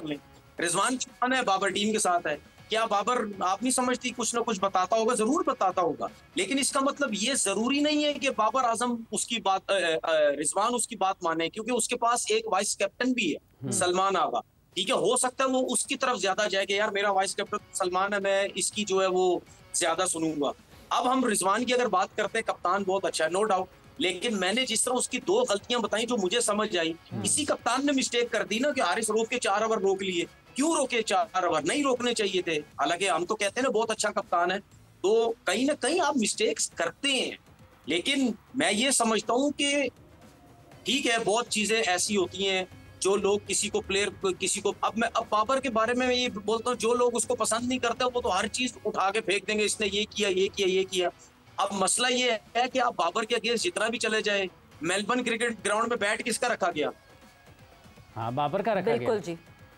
लें, रिजवान कौन है? बाबर टीम के साथ है। क्या बाबर, आप नहीं समझती, कुछ ना कुछ बताता होगा, जरूर बताता होगा, लेकिन इसका मतलब ये जरूरी नहीं है कि बाबर आजम उसकी बात, रिजवान उसकी बात माने, क्योंकि उसके पास एक वाइस कैप्टन भी है, सलमान आगा, ठीक है। हो सकता है वो उसकी तरफ ज्यादा जाए कि यार मेरा वाइस कैप्टन सलमान है, मैं इसकी जो है वो ज्यादा सुनूंगा। अब हम रिजवान की अगर बात करते हैं, कप्तान बहुत अच्छा है, नो डाउट, लेकिन मैंने जिस तरह उसकी 2 गलतियां बताई जो मुझे समझ आई, इसी कप्तान ने मिस्टेक कर दी ना कि हारिस रऊफ के 4 ओवर रोक लिए। क्यों रोके 4 ओवर? नहीं रोकने चाहिए थे। हालांकि हम तो कहते हैं ना बहुत अच्छा कप्तान है, तो कहीं ना कहीं आप मिस्टेक्स करते हैं। लेकिन मैं ये समझता हूं कि ठीक है, बहुत चीजें ऐसी होती हैं जो लोग किसी को अब बाबर के बारे में ये बोलता हूँ, जो लोग उसको पसंद नहीं करते वो तो हर चीज उठा के फेंक देंगे, इसने ये किया। अब मसला ये है कि आप बाबर के अगेंस्ट जितना भी चले जाए, मेलबर्न क्रिकेट ग्राउंड में बैट किसका रखा गया? हाँ, बाबर का रखा गया। बिल्कुल जी,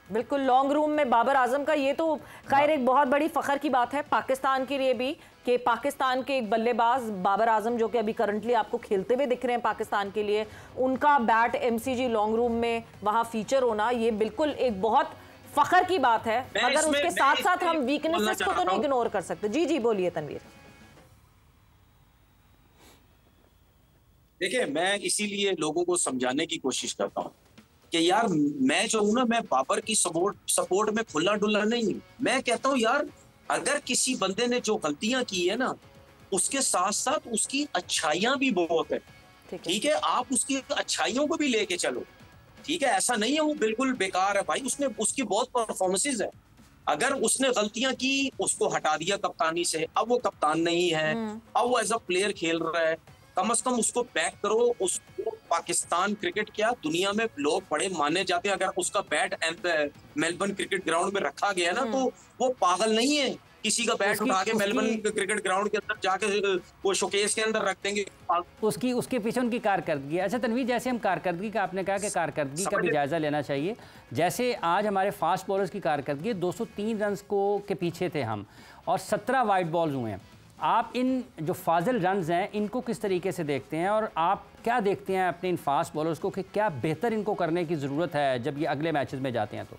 बिल्कुल, लॉन्ग रूम में बाबर आजम का। ये तो खैर एक बहुत बड़ी फख्र की बात है पाकिस्तान के लिए भी, कि पाकिस्तान के एक बल्लेबाज बाबर आजम, जो कि अभी करंटली आपको खेलते हुए दिख रहे हैं पाकिस्तान के लिए, उनका बैट एमसीजी लॉन्ग रूम में वहां फीचर होना, ये बिल्कुल एक बहुत फख्र की बात है। मगर उसके साथ साथ हम वीकनेसेस को तो नहीं इग्नोर कर सकते। जी बोलिए तनवीर। देखिए, मैं इसीलिए लोगों को समझाने की कोशिश करता हूँ कि यार मैं जो हूं ना, मैं बाबर की सपोर्ट में खुला डुल्ला नहीं हूं। मैं कहता हूं यार, अगर किसी बंदे ने जो गलतियां की है ना, उसके साथ साथ उसकी अच्छाइयां भी बहुत है, ठीक है, आप उसकी अच्छाइयों को भी लेके चलो, ठीक है। ऐसा नहीं है वो बिल्कुल बेकार है भाई, उसकी बहुत परफॉर्मेंसेज है। अगर उसने गलतियां की, उसको हटा दिया कप्तानी से, अब वो कप्तान नहीं है, अब वो एज अ प्लेयर खेल रहा है, कम से कम उसको बैक करो। उसको पाकिस्तान क्रिकेट क्या दुनिया में लोग बड़े माने जाते हैं। अगर उसका बैट मेलबर्न क्रिकेट ग्राउंड में रखा गया ना, तो वो पागल नहीं है, किसी का बैट उठा के मेलबर्न क्रिकेट ग्राउंड के अंदर जाके वो शोकेस के अंदर रख देंगे। उसके पीछे उनकी कारकर्दगी। अच्छा तनवीर, जैसे हम कारकर्दगी का, आपने कहा कि कारकर्दगी का भी जायजा लेना चाहिए। जैसे आज हमारे फास्ट बॉलर्स की कारकर्दगी, 203 रन के पीछे थे हम, और 17 वाइड बॉल्स हुए हैं। आप इन जो फाजिल रन्स हैं, इनको किस तरीके से देखते हैं, और आप क्या देखते हैं अपने इन फास्ट बॉलर्स को कि क्या बेहतर इनको करने की ज़रूरत है जब ये अगले मैचेस में जाते हैं? तो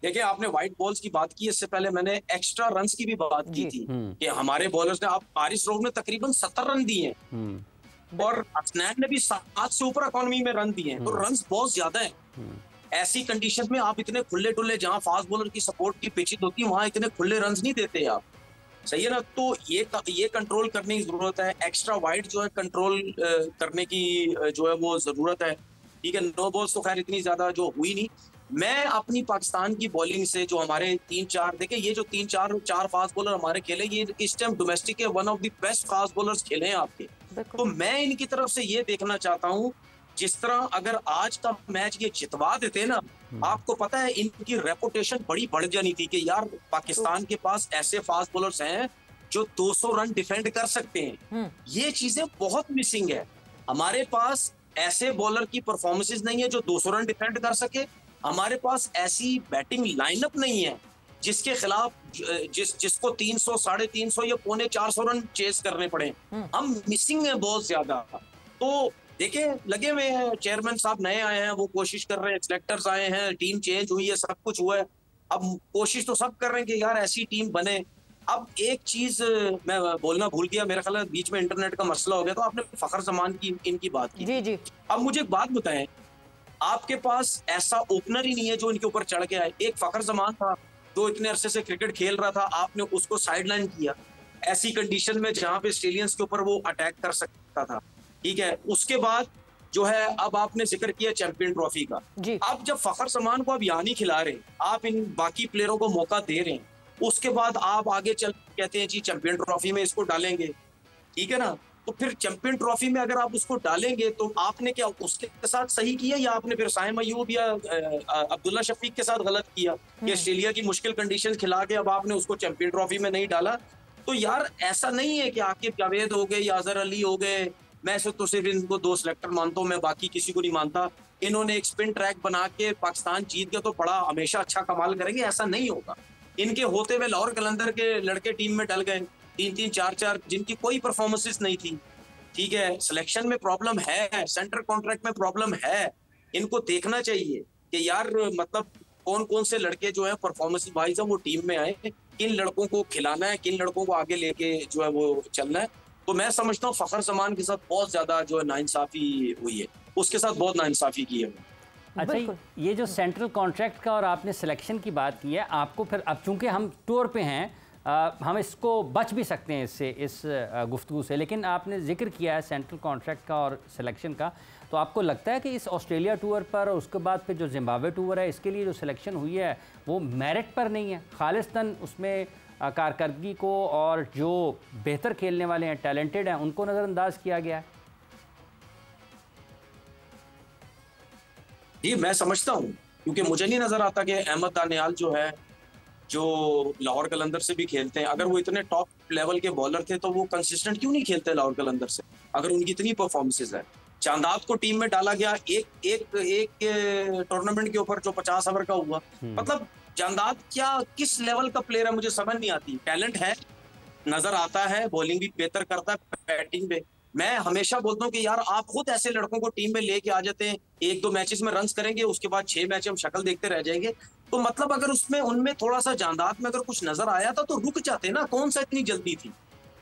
देखिए, आपने व्हाइट बॉल्स की बात की, इससे पहले मैंने एक्स्ट्रा रन्स की भी बात की थी कि हमारे बॉलर्स ने, आप हारिस रऊफ ने तकरीबन 70 रन दिए हैं और हसनैन ने भी 7 से ऊपर इकोनॉमी में रन दिए हैं, तो रन्स बहुत ज्यादा है। ऐसी कंडीशन में आप इतने खुले डुल्ले, जहां फास्ट बॉलर की सपोर्ट की पिचिंग होती है, वहां इतने खुले रन्स नहीं देते आप, सही है ना। तो ये कंट्रोल करने की जरूरत है, एक्स्ट्रा वाइड जो है कंट्रोल करने की जो है वो जरूरत है, ठीक है। नो बॉल्स तो खैर इतनी ज्यादा जो हुई नहीं। मैं अपनी पाकिस्तान की बॉलिंग से जो हमारे 3-4 देखे, ये जो 3-4 फास्ट बॉलर हमारे खेले, ये इस टाइम डोमेस्टिक के one of the best fast bowlers खेले हैं आपके। तो मैं इनकी तरफ से ये देखना चाहता हूँ, जिस तरह अगर आज का मैच ये जितवा देते ना, आपको पता है इनकी रेपुटेशन बड़ी बढ़ जानी थी कि यार पाकिस्तान के पास ऐसे फास्ट बॉलर्स हैं जो 200 रन डिफेंड कर सकते हैं। ये चीजें बहुत मिसिंग है। हमारे पास ऐसे बॉलर की परफॉर्मेंसेस नहीं है जो 200 रन डिफेंड कर सके। हमारे पास ऐसी बैटिंग लाइनअप नहीं है जिसके खिलाफ जिसको 300, 350 या 450 रन चेस करने पड़े। हम मिसिंग है बहुत ज्यादा। तो देखिए, लगे हुए हैं, चेयरमैन साहब नए आए हैं, वो कोशिश कर रहे हैं, सिलेक्टर्स आए हैं, टीम चेंज हुई है, सब कुछ हुआ है। अब कोशिश तो सब कर रहे हैं कि यार ऐसी टीम बने। अब एक चीज मैं बोलना भूल गया, मेरा ख्याल है बीच में इंटरनेट का मसला हो गया, तो आपने फखर जमान की इनकी बात की। जी जी। अब मुझे एक बात बताएं, आपके पास ऐसा ओपनर ही नहीं है जो इनके ऊपर चढ़ के आए। एक फखर जमान था जो इतने अरसे से क्रिकेट खेल रहा था, आपने उसको साइडलाइन किया ऐसी कंडीशन में जहां पे ऑस्ट्रेलियंस के ऊपर वो अटैक कर सकता था, ठीक है। उसके बाद जो है, अब आपने जिक्र किया चैंपियन ट्रॉफी का। अब जब फखर जमान को आप यहाँ नहीं खिला रहे, आप इन बाकी प्लेयरों को मौका दे रहे हैं, उसके बाद आप आगे चल कहते हैं जी चैंपियन ट्रॉफी में इसको डालेंगे, ठीक है ना। तो फिर चैंपियन ट्रॉफी में अगर आप उसको डालेंगे तो आपने क्या उसके साथ सही किया, या आपने फिर साइम अयूब या अब्दुल्ला शफीक के साथ गलत किया कि ऑस्ट्रेलिया की मुश्किल कंडीशंस खिला के अब आपने उसको चैंपियन ट्रॉफी में नहीं डाला। तो यार ऐसा नहीं है कि आकिब जावेद हो गए या अजहर अली हो गए, मैं तो सिर्फ इनको 2 सिलेक्टर मानता हूँ, मैं बाकी किसी को नहीं मानता। इन्होंने एक स्पिन ट्रैक बना के पाकिस्तान जीत गया तो बड़ा हमेशा अच्छा कमाल करेंगे, ऐसा नहीं होगा। इनके होते हुए लाहौर कलंदर के लड़के टीम में डल गए, 3-3, 4-4, जिनकी कोई परफॉर्मेंसेस नहीं थी, ठीक है। सिलेक्शन में प्रॉब्लम है, सेंटर कॉन्ट्रैक्ट में प्रॉब्लम है। इनको देखना चाहिए कि यार मतलब कौन कौन से लड़के जो है परफॉर्मेंस वाइज वो टीम में आए, किन लड़कों को खिलाना है, किन लड़कों को आगे लेके जो है वो चलना है। तो मैं समझता हूँ फखर जमान के साथ बहुत ज्यादा जो है नाइंसाफी हुई है, उसके साथ बहुत नाइंसाफी की है। अच्छा, ये जो सेंट्रल कॉन्ट्रैक्ट का और आपने सिलेक्शन की बात की है, आपको फिर अब चूंकि हम टूर पे हैं, हम इसको बच भी सकते हैं इससे, इस गुफ्तगू से, लेकिन आपने जिक्र किया है सेंट्रल कॉन्ट्रैक्ट का और सिलेक्शन का, तो आपको लगता है कि इस ऑस्ट्रेलिया टूर पर और उसके बाद फिर जो जिम्बाब्वे टूर है, इसके लिए जो सिलेक्शन हुई है वो मेरिट पर नहीं है, खालिस्तन उसमें कारकर्दगी को और जो बेहतर खेलने वाले हैं, टैलेंटेड हैं, उनको नज़रअंदाज किया गया है? जी मैं समझता हूँ, क्योंकि मुझे नहीं नजर आता कि अहमद दानियाल जो है, जो लाहौर कलंदर से भी खेलते हैं, अगर वो इतने टॉप लेवल के बॉलर थे तो वो कंसिस्टेंट क्यों नहीं खेलते लाहौर कलंदर से, अगर उनकी इतनी परफॉर्मेंसेज है। चांदात को टीम में डाला गया एक टूर्नामेंट के ऊपर जो 50 ओवर का हुआ, मतलब चांदात क्या किस लेवल का प्लेयर है मुझे समझ नहीं आती। टैलेंट है, नजर आता है, बॉलिंग भी बेहतर करता है, बैटिंग पे मैं हमेशा बोलता हूँ कि यार आप खुद ऐसे लड़कों को टीम में लेके आ जाते हैं, 1-2 मैचेस में रन्स करेंगे, उसके बाद 6 मैच हम शक्ल देखते रह जाएंगे। तो मतलब अगर उसमें उनमें थोड़ा सा जानदात में अगर कुछ नजर आया था तो रुक जाते ना, कौन सा इतनी जल्दी थी,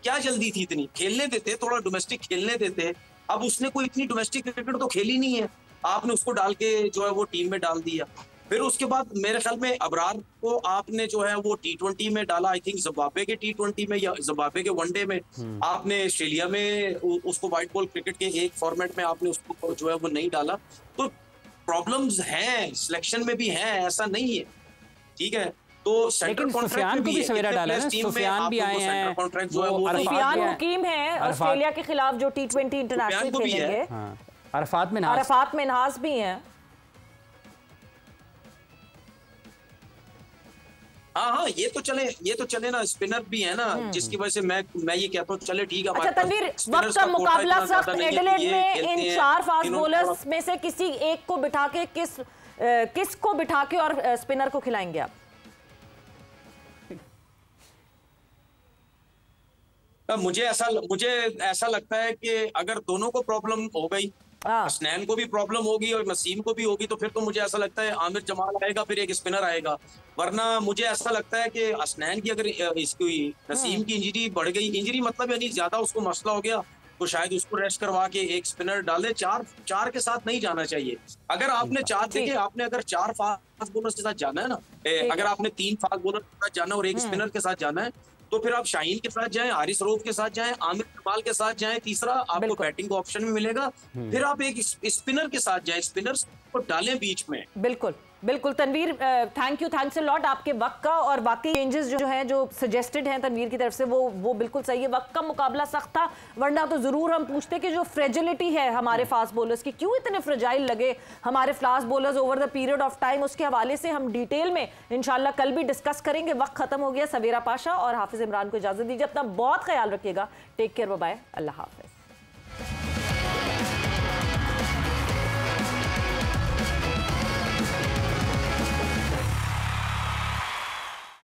क्या जल्दी थी इतनी, खेलने देते, थोड़ा डोमेस्टिक खेलने देते। अब उसने कोई इतनी डोमेस्टिक क्रिकेट तो खेली नहीं है, आपने उसको डाल के जो है वो टीम में डाल दिया। फिर उसके बाद मेरे ख्याल में अबरार को आपने जो है वो T20 में डाला, आई थिंक जिम्बाब्वे के T20 में या जिम्बाब्वे के वनडे में, आपने ऑस्ट्रेलिया में उसको व्हाइट बॉल क्रिकेट के एक फॉर्मेट में आपने उसको जो है वो नहीं डाला। तो प्रॉब्लम्स हैं, सिलेक्शन में भी हैं, ऐसा नहीं है, ठीक है। तो लेकिन सुफियान को भी सवेरा डाला है ना, सुफियान भी आए हैं, सुफियान मुकीम है ऑस्ट्रेलिया के खिलाफ जो T20 इंटरनेशनल खेलेंगे, अरफात मिन्हाज भी हैं। हाँ, ये तो चले ना, स्पिनर भी है ना, जिसकी वजह से मैं ये कहता हूँ चले ठीक है। अच्छा तनवीर, वक्त का मुकाबला सख्त, एडिलेड में इन 4 फास्ट बॉलर्स में से किसी एक को बिठा के किस को बिठा के और स्पिनर को खिलाएंगे आप? मुझे ऐसा लगता है कि अगर दोनों को प्रॉब्लम हो गई, हसनैन को भी प्रॉब्लम होगी और नसीम को भी होगी, तो फिर तो मुझे ऐसा लगता है आमिर जमाल आएगा, फिर एक स्पिनर आएगा। वरना मुझे ऐसा लगता है कि हसनैन की अगर इसकी नसीम की इंजरी बढ़ गई, इंजरी मतलब यानी ज्यादा उसको मसला हो गया, तो शायद उसको रेस्ट करवा के एक स्पिनर डाले। चार के साथ नहीं जाना चाहिए। अगर आपने चार देखे, आपने अगर 4 फास्ट बॉलर्स के साथ जाना है ना, अगर आपने 3 फास्ट बॉलर के साथ जाना और एक स्पिनर के साथ जाना है, तो फिर आप शाहीन के साथ जाएं, हारिस रऊफ के साथ जाएं, आमिर जमाल के साथ जाएं, तीसरा आपको बैटिंग का ऑप्शन भी मिलेगा। फिर आप एक स्पिनर के साथ जाएं, स्पिनर्स को डालें बीच में। बिल्कुल बिल्कुल तनवीर, थैंक्स अ लॉट आपके वक्त का। और बाकी चेंजेस जो हैं जो सजेस्टेड हैं तनवीर की तरफ से वो बिल्कुल सही है। वक्त का मुकाबला सख्त था, वरना तो जरूर हम पूछते कि जो फ्रेजिलिटी है हमारे फास्ट बॉलर्स की, क्यों इतने फ्रेजाइल लगे हमारे fast bowlers over the period of time, उसके हवाले से हम डिटेल में इंशाल्लाह कल भी डिस्कस करेंगे। वक्त खत्म हो गया। सवेरा पाशा और हाफिज इमरान को इजाजत दीजिए। अपना बहुत ख्याल रखिएगा। टेक केयर, बाय बाय, अल्लाह हाफिज।